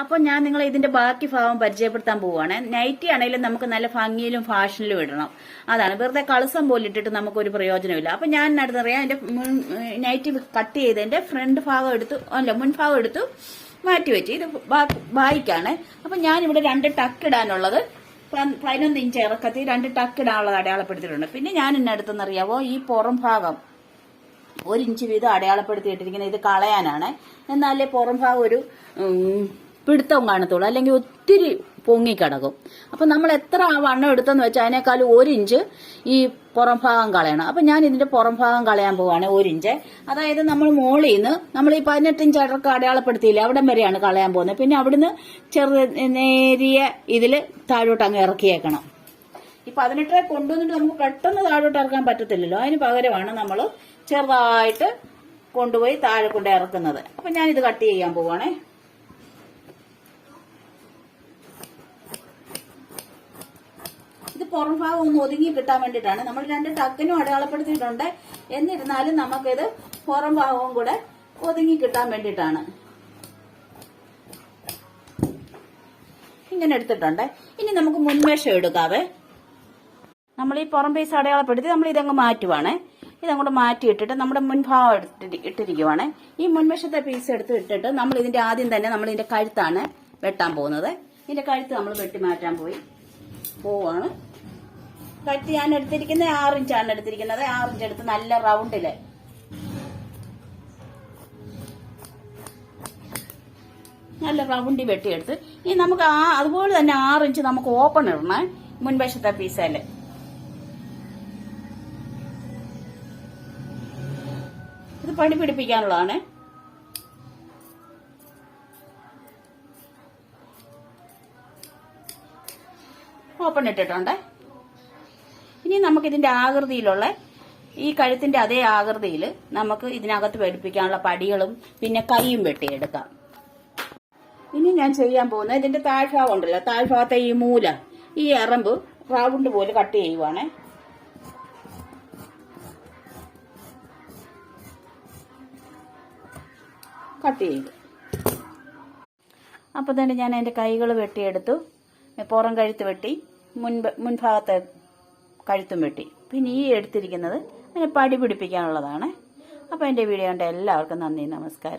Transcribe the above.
അപ്പോൾ ഞാൻ നിങ്ങളെ ഇതിന്റെ ബാക്കി ഭാഗം പരിചയപ്പെടുത്താൻ പോവുകയാണ്. നൈറ്റി ആണെങ്കിലും നമുക്ക് നല്ല ഭംഗിയിലും ഫാഷനിലും ഇടണം. അതാണ്, വെറുതെ കളസം പോലെ ഇട്ടിട്ട് നമുക്കൊരു പ്രയോജനമില്ല. അപ്പൊ ഞാൻ നടന്നറിയാം എന്റെ നൈറ്റി കട്ട് ചെയ്തതിന്റെ ഫ്രണ്ട് ഭാഗം എടുത്തു, മുൻഭാഗം എടുത്തു മാറ്റി വെച്ചു. ഇത് ബായിക്കാണ്. അപ്പൊ ഞാനിവിടെ 2 ടക്ക് ഇടാനുള്ളത് 11 ഇഞ്ച് ഇറക്കത്തിൽ 2 ടക്ക് ഇടാനുള്ളത് അടയാളപ്പെടുത്തിയിട്ടുണ്ട്. പിന്നെ ഞാൻ അടുത്തെന്നറിയാവോ, ഈ പുറം ഭാഗം 1 ഇഞ്ച് വീതം അടയാളപ്പെടുത്തിയിട്ടിരിക്കുന്നത് ഇത് കളയാനാണ്. എന്നാലേ പുറം ഭാഗം ഒരു പിടുത്തം കാണത്തുള്ളൂ, അല്ലെങ്കിൽ ഒത്തിരി പൊങ്ങിക്കിടക്കും. അപ്പൊ നമ്മൾ എത്ര വണ്ണം എടുത്തെന്ന് വെച്ചാൽ അതിനേക്കാളും 1 ഇഞ്ച് ഈ പുറം ഭാഗം കളയണം. അപ്പൊ ഞാൻ ഇതിന്റെ പുറം ഭാഗം കളയാൻ പോവാണ് 1 ഇഞ്ച്. അതായത് നമ്മൾ മോളിൽ നിന്ന് നമ്മൾ ഈ 18 ഇഞ്ച് ഇടക്ക് അടയാളപ്പെടുത്തിയില്ലേ, അവിടം വരെയാണ് കളയാൻ പോകുന്നത്. പിന്നെ അവിടുന്ന് നേരിയ ഇതില് താഴോട്ട് അങ്ങ് ഇറക്കിയേക്കണം. ഈ 18 കൊണ്ടുവന്നിട്ട് നമുക്ക് പെട്ടെന്ന് താഴോട്ട് ഇറക്കാൻ പറ്റത്തില്ലല്ലോ, അതിന് പകരമാണ് നമ്മൾ ചെറുതായിട്ട് കൊണ്ടുപോയി താഴെ കൊണ്ട് ഇറക്കുന്നത്. അപ്പൊ ഞാനിത് കട്ട് ചെയ്യാൻ പോവാണേ. ഇത് പുറം ഭാഗം ഒന്ന് ഒതുങ്ങി കിട്ടാൻ വേണ്ടിയിട്ടാണ്. നമ്മൾ 2 ടക്കിനും അടയാളപ്പെടുത്തിയിട്ടുണ്ട്. എന്നിരുന്നാലും നമുക്കിത് പുറം ഭാഗവും കൂടെ ഒതുങ്ങി കിട്ടാൻ വേണ്ടിയിട്ടാണ് ഇങ്ങനെ എടുത്തിട്ടുണ്ട്. ഇനി നമുക്ക് മുൻവശം എടുക്കാവേ. നമ്മൾ ഈ പുറം പീസ് അടയാളപ്പെടുത്തി നമ്മൾ ഇതങ്ങ് മാറ്റുവാണ്. ഇതങ്ങോട്ട് മാറ്റിയിട്ടിട്ട് നമ്മുടെ മുൻഭാഗം ഇട്ടിരിക്കുവാണ്. ഈ മുൻവശത്തെ പീസ് ഇട്ടിട്ട് നമ്മൾ ഇതിന്റെ ആദ്യം തന്നെ നമ്മൾ ഇതിന്റെ കഴുത്താണ് വെട്ടാൻ പോകുന്നത്. ഇതിന്റെ കഴുത്ത് നമ്മൾ വെട്ടി മാറ്റാൻ പോവാണ്. കഴുത്ത് ഞാൻ എടുത്തിരിക്കുന്നത് 6 ഇഞ്ചാണ് എടുത്തിരിക്കുന്നത്. 6 ഇഞ്ച് എടുത്ത് നല്ല റൗണ്ടില് നല്ല റൗണ്ടി വെട്ടിയെടുത്ത് ഈ നമുക്ക് അതുപോലെ തന്നെ 6 ഇഞ്ച് നമുക്ക് ഓപ്പൺ ഇടണേ മുൻവശത്തെ പീസയില്. ഇത് പണി പിടിപ്പിക്കാനുള്ളതാണ്. ഓപ്പൺ ഇട്ടിട്ടുണ്ട്. ഇനി നമുക്ക് ഇതിന്റെ ആകൃതിയിലുള്ള ഈ കഴുത്തിന്റെ അതേ ആകൃതിയിൽ നമുക്ക് ഇതിനകത്ത് പഠിപ്പിക്കാനുള്ള പടികളും പിന്നെ കൈയും വെട്ടിയെടുക്കാം. ഇനി ഞാൻ ചെയ്യാൻ പോകുന്നത് ഇതിന്റെ താഴ്ഭാഗം ഉണ്ടല്ലോ, താഴ്ഭാഗത്തെ ഈ മൂല, ഈ എറമ്പ് റൗണ്ട് പോലെ കട്ട് ചെയ്യുവാണ്. കട്ട് ചെയ്തു. അപ്പൊ തന്നെ ഞാൻ അതിന്റെ കൈകൾ വെട്ടിയെടുത്തു. പുറം കഴുത്ത് വെട്ടി, മുൻഭാഗത്തെ കഴുത്തും വെട്ടി. പിന്നെ ഈ എടുത്തിരിക്കുന്നത് അതിനെ പടി പിടിപ്പിക്കാനുള്ളതാണ്. അപ്പൊ എന്റെ വീഡിയോ കണ്ട എല്ലാവർക്കും നന്ദി, നമസ്കാരം.